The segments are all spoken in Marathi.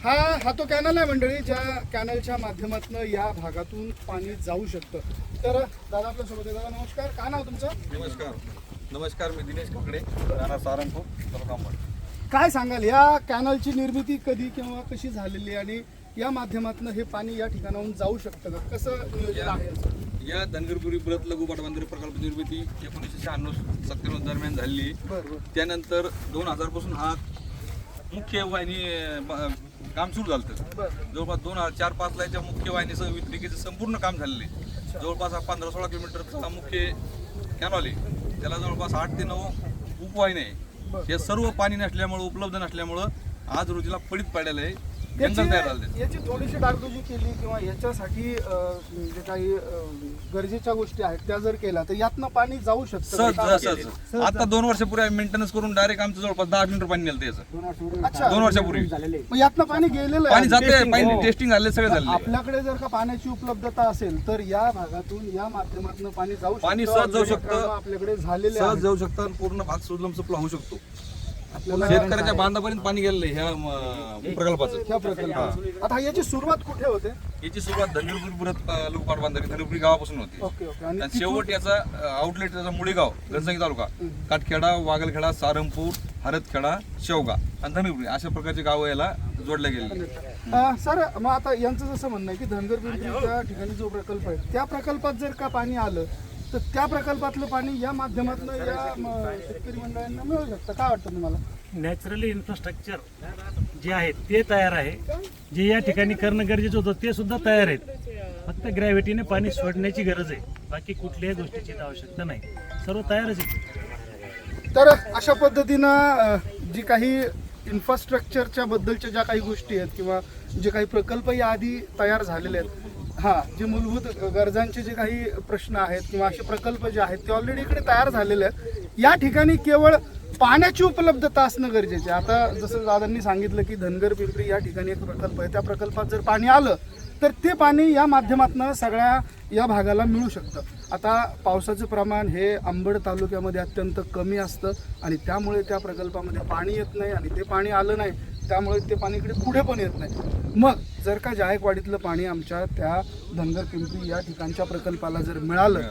हा तो कॅनल आहे मंडळी, ज्या कॅनलच्या माध्यमातून या भागातून पाणी जाऊ शकतं. तर दादा आपल्या सोबत आहे. दादा नमस्कार, काय नाव तुमचं? नमस्कार, मी दिनेश काकडे, राहणार सारंगपूर, तालुका अंबड. काय सांगाल, या कॅनलची निर्मिती कधी किंवा कशी झालेली आणि या माध्यमातून हे पाणी या ठिकाणाहून जाऊ शकतं का? कसं नियोजन आहे याचं? या धनगरपुरी बृहत लघु पाटबंधारे प्रकल्प निर्मिती 1996-97 दरम्यान झालेली. त्यानंतर 2000 पासून हा मुख्य वाहिनी काम सुरू झालं. जवळपास 2004-05 ला याच्या मुख्य वाहिनीसह वितरिकेचं संपूर्ण काम झालेले. जवळपास 15-16 किलोमीटरचा मुख्य कॅनॉल आहे. त्याला जवळपास 8 ते 9 उपवाहिनी आहे. हे सर्व पाणी नसल्यामुळं, उपलब्ध नसल्यामुळं आज रोजीला पडीत पडलेलं आहे. जंगल तयार झाले. याची थोडीशी डागडुजी केली किंवा याच्यासाठी जे काही गरजेच्या गोष्टी आहेत त्या जर केल्या तर यातनं पाणी जाऊ शकतं. सहज आता 2 वर्षापूर्वी मेंटेनन्स करून डायरेक्ट आमचं जवळपास 10 लिटर पाणी नेलं त्याचं. अच्छा, 2 वर्षापूर्वी मग यातनं पाणी गेलेलं पाणी जाते. पाणी टेस्टिंग झाले, सगळे झाले. आपल्याकडे जर का पाण्याची उपलब्धता असेल तर या भागातून या माध्यमातून पाणी जाऊ शकतं. पाणी सहज जाऊ शकतं. आपल्याकडे झालेले सहज जाऊ शकतं आणि पूर्ण भाग सुजलम सुफला होऊ शकतो. आपल्याला शेतकऱ्याच्या बांधापर्यंत पाणी गेलेलं आहे ह्या प्रकल्पाचं. ह्या प्रकल्पात. आता याची सुरुवात कुठे होते? याची सुरुवात धनगरपुरी बृहत लघु पाटबंधारे धनगरपुरी गावापासून होती. Okay okay. आणि आणि शेवट याचा आउटलेट त्याचा मुळेगाव, घनसंगी तालुका, काटखेडा, वागलखेडा, सारंगपूर, हरदखेडा, शेवगा आणि धनगरपुरी अशा प्रकारचे गाव याला जोडले गेले. सर, मग आता यांचं जसं म्हणणं आहे की धनगर पिंपरी ठिकाणी जो प्रकल्प आहे त्या प्रकल्पात जर का पाणी आलं तर त्या प्रकल्पातलं पाणी या माध्यमातून या शेतकरी मंडळांना मिळू शकतं. काय वाटतं तुम्हाला? नॅचरली इन्फ्रास्ट्रक्चर जे आहे ते तयार आहे. जे या ठिकाणी करणं गरजेचं होतं ते सुद्धा तयार आहेत. फक्त ग्रॅव्हिटीने पाणी सोडण्याची गरज आहे. बाकी कुठल्याही गोष्टीची आवश्यकता नाही. सर्व तयारच आहे. तर अशा पद्धतीनं जी काही इन्फ्रास्ट्रक्चरच्या बद्दलच्या ज्या काही गोष्टी आहेत किंवा जे काही प्रकल्प याआधी तयार झालेले आहेत, जे मूलभूत गरजांचे जे काही प्रश्न आहेत किंवा असे प्रकल्प जे आहेत ते ऑलरेडी इकडे तयार झालेले आहेत. या ठिकाणी केवळ पाण्याची उपलब्धता असणं गरजेचे. आता जसं दादांनी सांगितलं की धनगर पिंपरी या ठिकाणी एक प्रकल्प आहे, त्या प्रकल्पात जर पाणी आलं तर ते पाणी या माध्यमातून सगळ्या या भागाला मिळू शकतं. आता पावसाचं प्रमाण हे अंबड तालुक्यामध्ये अत्यंत कमी असतं आणि त्यामुळे त्या प्रकल्पामध्ये पाणी येत नाही आणि ते पाणी आलं नाही त्यामुळे ते पाणी इकडे पुढे पण येत नाही. मग जर का जायकवाडीतलं पाणी आमच्या त्या धनगर पिंपरी या ठिकाणच्या प्रकल्पाला जर मिळालं,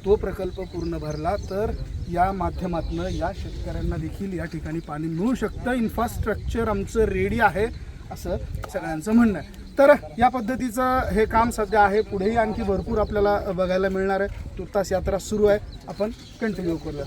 तो प्रकल्प पूर्ण भरला तर या माध्यमातून या शेतकऱ्यांना देखील या ठिकाणी पाणी मिळू शकतं. इन्फ्रास्ट्रक्चर आमचं रेडी आहे असं सगळ्यांचं म्हणणं आहे. तर या पद्धतीचं हे काम सध्या आहे. पुढेही आणखी भरपूर आपल्याला बघायला मिळणार आहे. तुर्तास यात्रा सुरू आहे, आपण कंटिन्यू करूया.